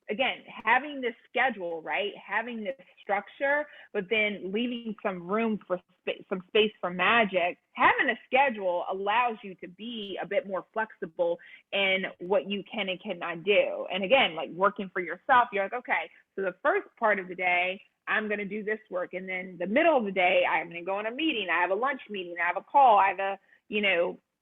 again, having this schedule, right? Having this structure, but then leaving some room for some space for magic. Having a schedule allows you to be a bit more flexible in what you can and cannot do. And again, like working for yourself, you're like, okay, so the first part of the day, I'm going to do this work. And then the middle of the day, I'm going to go on a meeting. I have a lunch meeting. I have a call. I have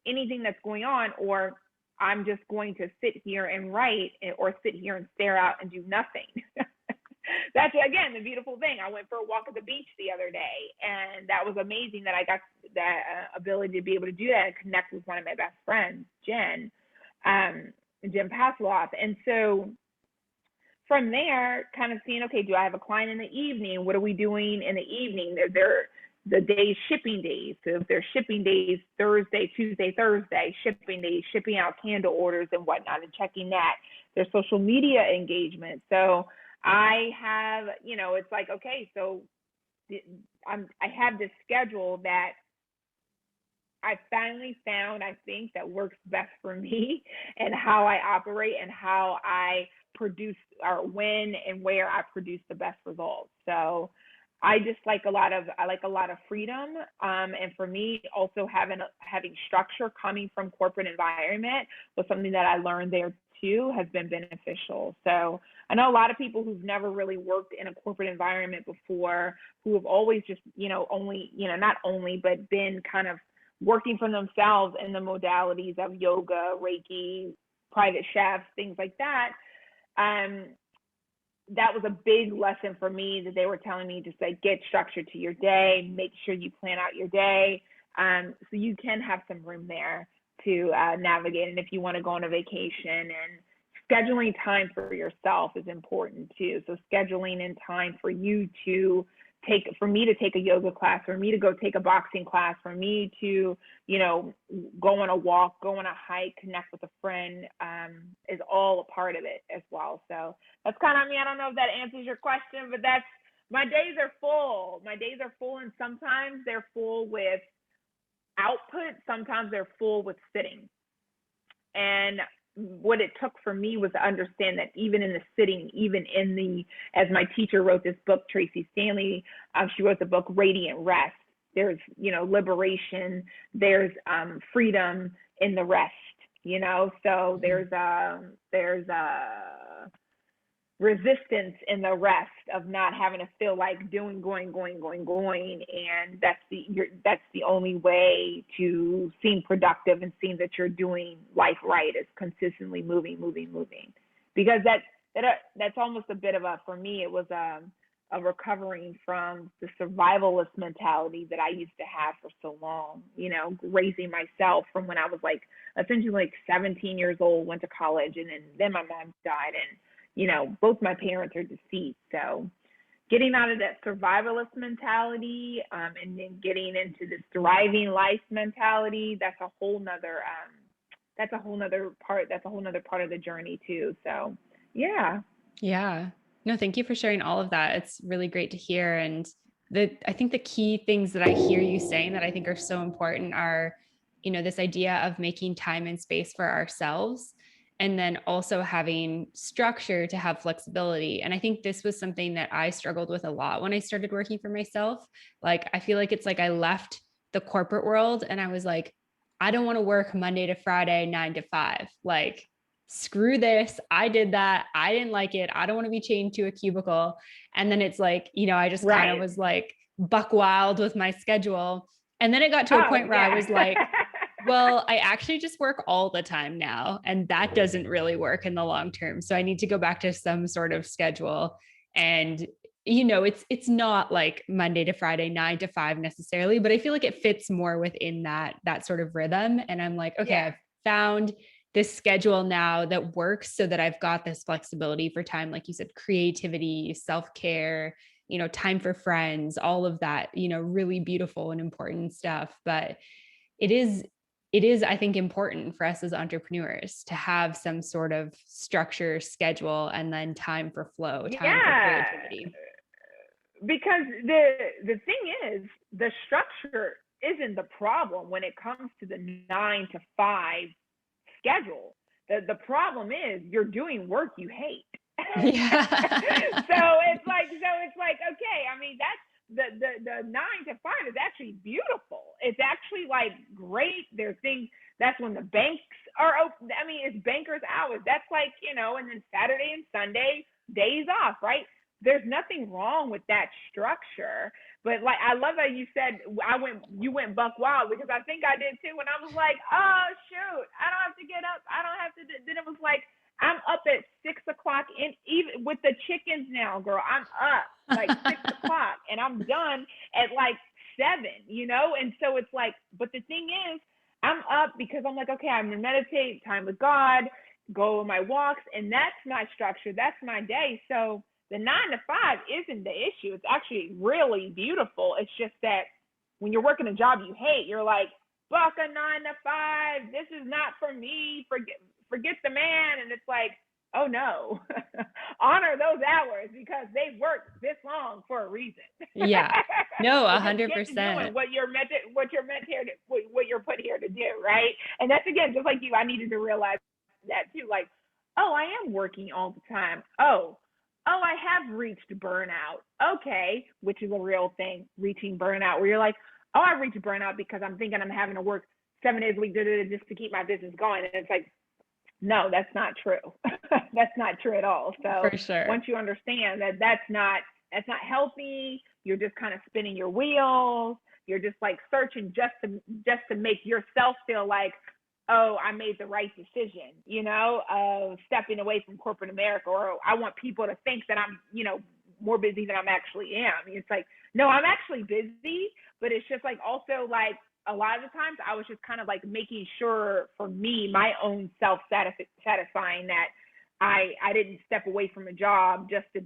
anything that's going on, or I'm just going to sit here and write, or sit here and stare out and do nothing. That's, again, the beautiful thing. I went for a walk at the beach the other day, and that was amazing that I got that ability to be able to do that and connect with one of my best friends, Jen Pasloff. And so from there, kind of seeing, okay, do I have a client in the evening? What are we doing in the evening? The days, shipping days. So if there's shipping days, Thursday, Tuesday, Thursday, shipping days, shipping out candle orders and whatnot, and checking that. There's social media engagement. So I have, it's like, okay, so I have this schedule that I finally found, I think, that works best for me and how I operate and how I produce, or when and where I produce the best results. So I just like a lot of freedom. And for me, also having structure coming from corporate environment was something that I learned there too, has been beneficial. So I know a lot of people who've never really worked in a corporate environment before, who have always just, not only, but been kind of working for themselves in the modalities of yoga, Reiki, private chefs, things like that. That was a big lesson for me, that they were telling me, just like, get structure to your day, make sure you plan out your day, so you can have some room there to navigate. And if you want to go on a vacation, and scheduling time for yourself is important too. So scheduling in time for you to for me to take a yoga class, for me to go take a boxing class, for me to, go on a walk, go on a hike, connect with a friend, is all a part of it as well. So that's kind of me. I don't know if that answers your question, but my days are full. My days are full, and sometimes they're full with output. Sometimes they're full with sitting. And what it took for me was to understand that even in the sitting, even in the, as my teacher wrote this book, Tracy Stanley, she wrote the book Radiant Rest. There's, liberation, there's freedom in the rest, so there's resistance in the rest of not having to feel like doing, going, and that's the only way to seem productive and seem that you're doing life right, is consistently moving, because that's almost a bit of for me, it was a recovering from the survivalist mentality that I used to have for so long, raising myself from when I was essentially 17 years old, went to college, and then my mom died, and both my parents are deceased. So getting out of that survivalist mentality, and then getting into this thriving life mentality, that's a whole nother part of the journey too. So yeah. No, thank you for sharing all of that. It's really great to hear. And I think the key things that I hear you saying that I think are so important are, this idea of making time and space for ourselves, and then also having structure to have flexibility. And I think this was something that I struggled with a lot when I started working for myself. I feel like it's like I left the corporate world and I was like, I don't want to work Monday to Friday, 9 to 5. Screw this. I did that. I didn't like it. I don't want to be chained to a cubicle. And then it's I just kind of was buck wild with my schedule. And then it got to a point where I was like, well, I actually just work all the time now, and that doesn't really work in the long term. So I need to go back to some sort of schedule. And, it's not like Monday to Friday, 9 to 5 necessarily, but I feel like it fits more within that sort of rhythm. And I'm like, okay, I've found this schedule now that works so that I've got this flexibility for time, like you said, creativity, self-care, time for friends, all of that, really beautiful and important stuff. But it is, I think, important for us as entrepreneurs to have some sort of structure, schedule, and then time for flow, time for creativity. Because the thing is, the structure isn't the problem when it comes to the 9 to 5 schedule. The problem is you're doing work you hate. Yeah. so it's like, okay, I mean, that's the 9 to 5 is actually beautiful. It's actually great. There's things, that's when the banks are open. I mean, it's bankers hours. That's and then Saturday and Sunday days off, right? There's nothing wrong with that structure. But I love that you said you went buck wild, because I think I did too, when I was like, oh shoot, I don't have to get up. I don't have to. Then it was like, I'm up at 6 o'clock, and even with the chickens now, girl, I'm up 6 o'clock, and I'm done at 7, And so it's but the thing is, I'm up because I'm like, okay, I'm gonna meditate, time with God, go on my walks, and that's my structure. That's my day. So the 9 to 5 isn't the issue. It's actually really beautiful. It's just that when you're working a job you hate, you're like, fuck a 9 to 5. This is not for me. Forget the man. And it's like, oh no, honor those hours, because they worked this long for a reason. Yeah, no, 100%. What you're put here to do, right? And that's, again, just like you, I needed to realize that too. Oh, I am working all the time. Oh, I have reached burnout. Okay, which is a real thing, reaching burnout, where you're like, oh, I reached burnout because I'm thinking I'm having to work 7 days a week just to keep my business going. And it's like, no, that's not true. That's not true at all. So for sure, once you understand that that's not healthy, you're just kind of spinning your wheels. You're just searching just to make yourself feel like, oh, I made the right decision, of stepping away from corporate America, or I want people to think that I'm, more busy than I'm actually am. It's like, no, I'm actually busy, but it's just also a lot of the times I was just kind of making sure, for me, my own self satisfying, that I didn't step away from a job just to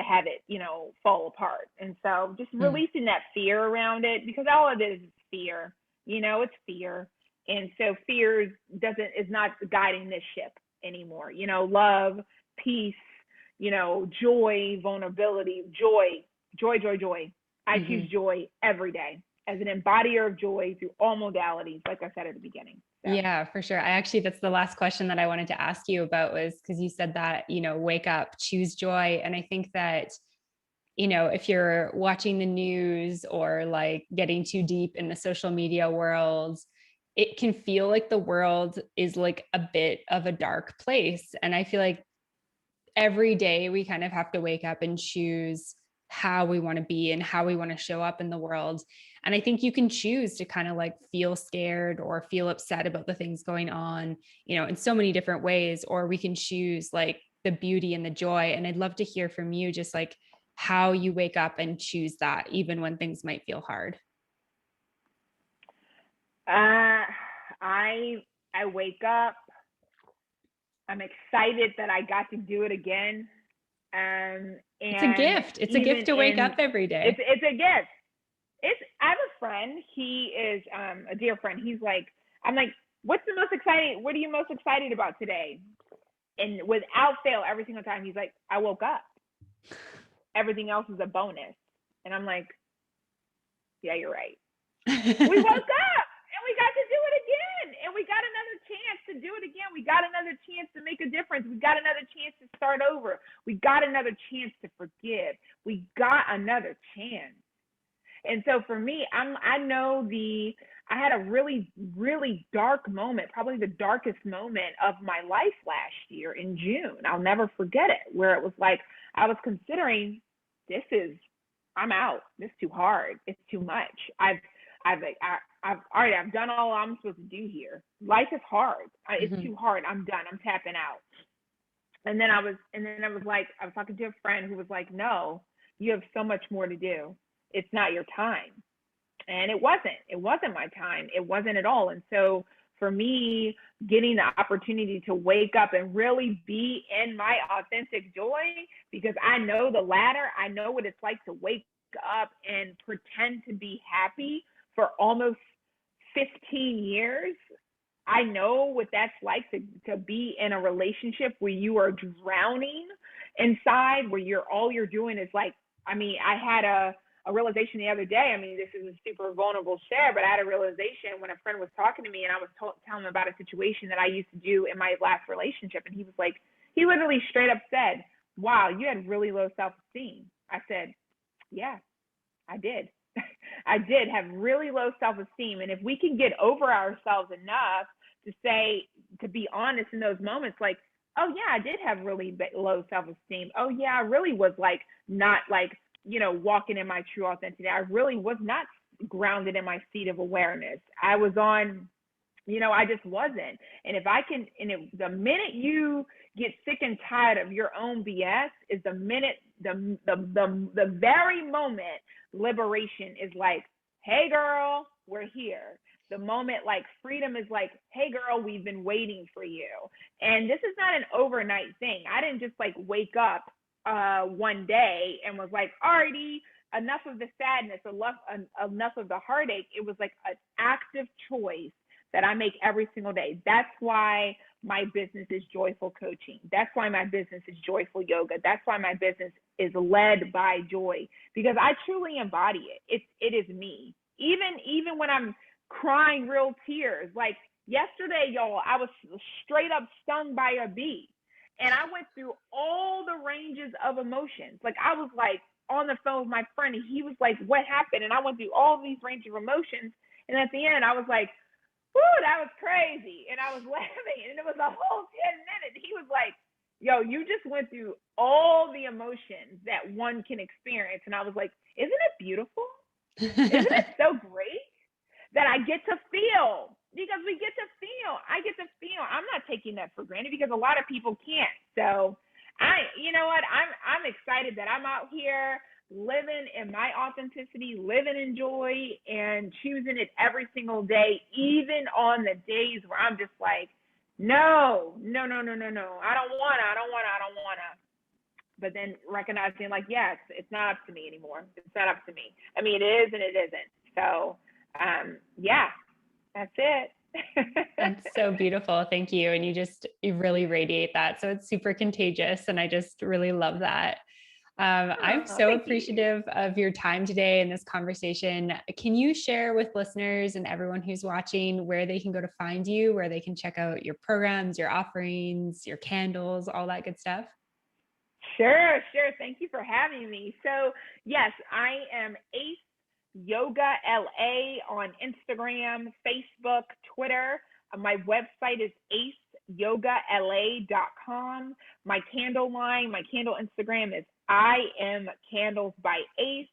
have it, fall apart. And so just releasing that fear around it, because all of it is fear, it's fear. And so fear is not guiding this ship anymore. Love, peace, joy, vulnerability, joy. I choose joy every day. as an embodier of joy through all modalities, like I said at the beginning. So. Yeah, for sure. That's the last question that I wanted to ask you about, was because you said that, wake up, choose joy. And I think that, if you're watching the news or like getting too deep in the social media world, it can feel like the world is like a bit of a dark place. And I feel like every day we kind of have to wake up and choose how we want to be and how we want to show up in the world. And I think you can choose to kind of like feel scared or feel upset about the things going on, in so many different ways, or we can choose like the beauty and the joy. And I'd love to hear from you just like how you wake up and choose that, even when things might feel hard. I wake up. I'm excited that I got to do it again. And it's a gift. It's a gift to wake up every day. It's a gift. I have a friend. He is a dear friend. He's like, I'm like, what are you most excited about today? And without fail, every single time, he's like, I woke up. Everything else is a bonus. And I'm like, yeah, you're right. We woke up and we got to do it again. And we got another chance to do it again. We got another chance to make a difference. We got another chance to start over. We got another chance to forgive. We got another chance. And so for me, I had a really, really dark moment, probably the darkest moment of my life last year in June. I'll never forget it, where it was like, I was considering, I'm out. This is too hard. It's too much. I've done all I'm supposed to do here. Life is hard. It's too hard. I'm done. I'm tapping out. And then I was talking to a friend who was like, no, you have so much more to do. It's not your time. And it wasn't my time. It wasn't at all. And so for me, getting the opportunity to wake up and really be in my authentic joy, because I know the ladder, I know what it's like to wake up and pretend to be happy for almost 15 years. I know what that's like to be in a relationship where you are drowning inside, where all you're doing is like, I had a realization the other day. This is a super vulnerable share, but I had a realization when a friend was talking to me and I was telling him about a situation that I used to do in my last relationship. And he was like, he literally straight up said, wow, you had really low self-esteem. I said, yeah, I did. I did have really low self-esteem. And if we can get over ourselves enough to be honest in those moments, like, oh yeah, I did have really low self-esteem. Oh yeah, I really was like, not like, walking in my true authenticity. I really was not grounded in my seat of awareness. I was on, I just wasn't. And the minute you get sick and tired of your own BS is the minute, the very moment liberation is like, hey girl, we're here. The moment like freedom is like, hey girl, we've been waiting for you. And this is not an overnight thing. I didn't just like wake up one day and was like, alrighty, enough of the sadness, enough of the heartache. It was like an active choice that I make every single day. That's why my business is Joyful Coaching. That's why my business is Joyful Yoga. That's why my business is led by joy, because I truly embody it. It is me. Even when I'm crying real tears, like yesterday, y'all, I was straight up stung by a bee. And I went through all the ranges of emotions. Like I was like on the phone with my friend and he was like, what happened? And I went through all these ranges of emotions. And at the end, I was like, whoo, that was crazy. And I was laughing and it was a whole 10 minutes. He was like, yo, you just went through all the emotions that one can experience. And I was like, isn't it beautiful? Isn't it so great that I get to feel? Because we get to feel. I get to feel. I'm not taking that for granted because a lot of people can't. So you know what? I'm excited that I'm out here living in my authenticity, living in joy, and choosing it every single day, even on the days where I'm just like, no. I don't wanna. But then recognizing like, yes, it's not up to me anymore. It's not up to me. It is and it isn't. So yeah. That's it. That's so beautiful. Thank you. And you really radiate that. So it's super contagious. And I just really love that. I'm Oh, so thank you. appreciative of your time today in this conversation. Can you share with listeners and everyone who's watching where they can go to find you, where they can check out your programs, your offerings, your candles, all that good stuff? Sure, sure. Thank you for having me. So, yes, I am Ace Yoga LA on Instagram, Facebook, Twitter. My website is aceyogala.com. My candle line, my candle Instagram is I am Candles by Ace.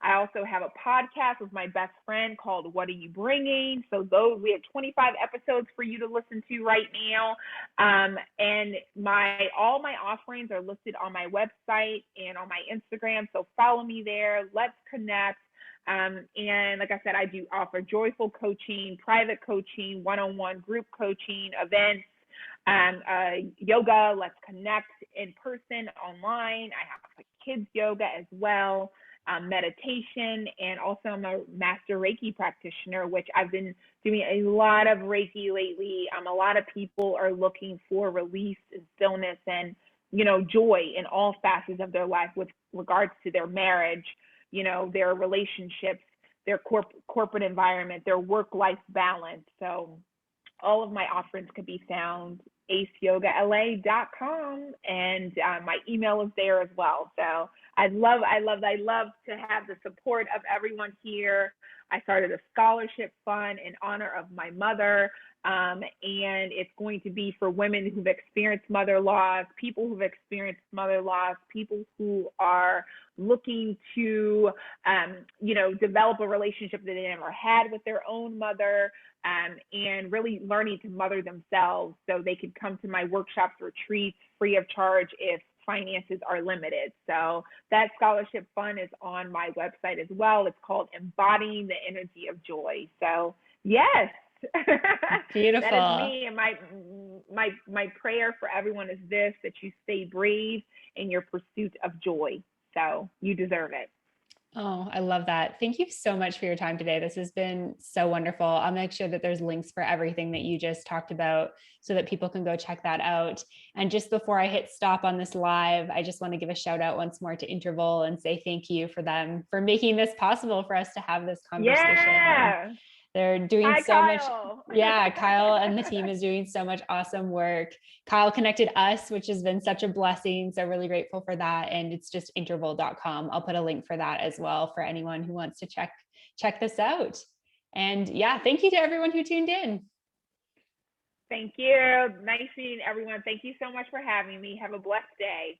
I also have a podcast with my best friend called What Are You Bringing? So those we have 25 episodes for you to listen to right now. And my all my offerings are listed on my website and on my Instagram. So follow me there. Let's connect. And like I said, I do offer joyful coaching, private coaching, one-on-one group coaching, events, yoga. Let's connect in person, online. I have kids yoga as well, meditation, and also I'm a master Reiki practitioner, which I've been doing a lot of Reiki lately. A lot of people are looking for release and stillness and joy in all facets of their life with regards to their marriage, their relationships, their corporate environment, their work-life balance. So all of my offerings can be found aceyogala.com, and my email is there as well. So I love to have the support of everyone here. I started a scholarship fund in honor of my mother, and it's going to be for women who've experienced mother loss, people who've experienced mother loss, people who are looking to, develop a relationship that they never had with their own mother, and really learning to mother themselves so they can come to my workshops, retreats free of charge if finances are limited. So that scholarship fund is on my website as well. It's called Embodying the Energy of Joy. So yes, that is Beautiful. me. And my prayer for everyone is this: that you stay brave in your pursuit of joy. So you deserve it. Oh, I love that. Thank you so much for your time today. This has been so wonderful. I'll make sure that there's links for everything that you just talked about so that people can go check that out. And just before I hit stop on this live, I just want to give a shout out once more to Interval and say thank you for them for making this possible for us to have this conversation. Yeah. They're doing Hi, so much. Kyle. Yeah, Kyle and the team is doing so much awesome work. Kyle connected us, which has been such a blessing. So really grateful for that. And it's just interval.com. I'll put a link for that as well for anyone who wants to check this out. And yeah, thank you to everyone who tuned in. Thank you. Nice meeting everyone. Thank you so much for having me. Have a blessed day.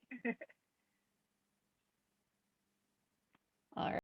All right.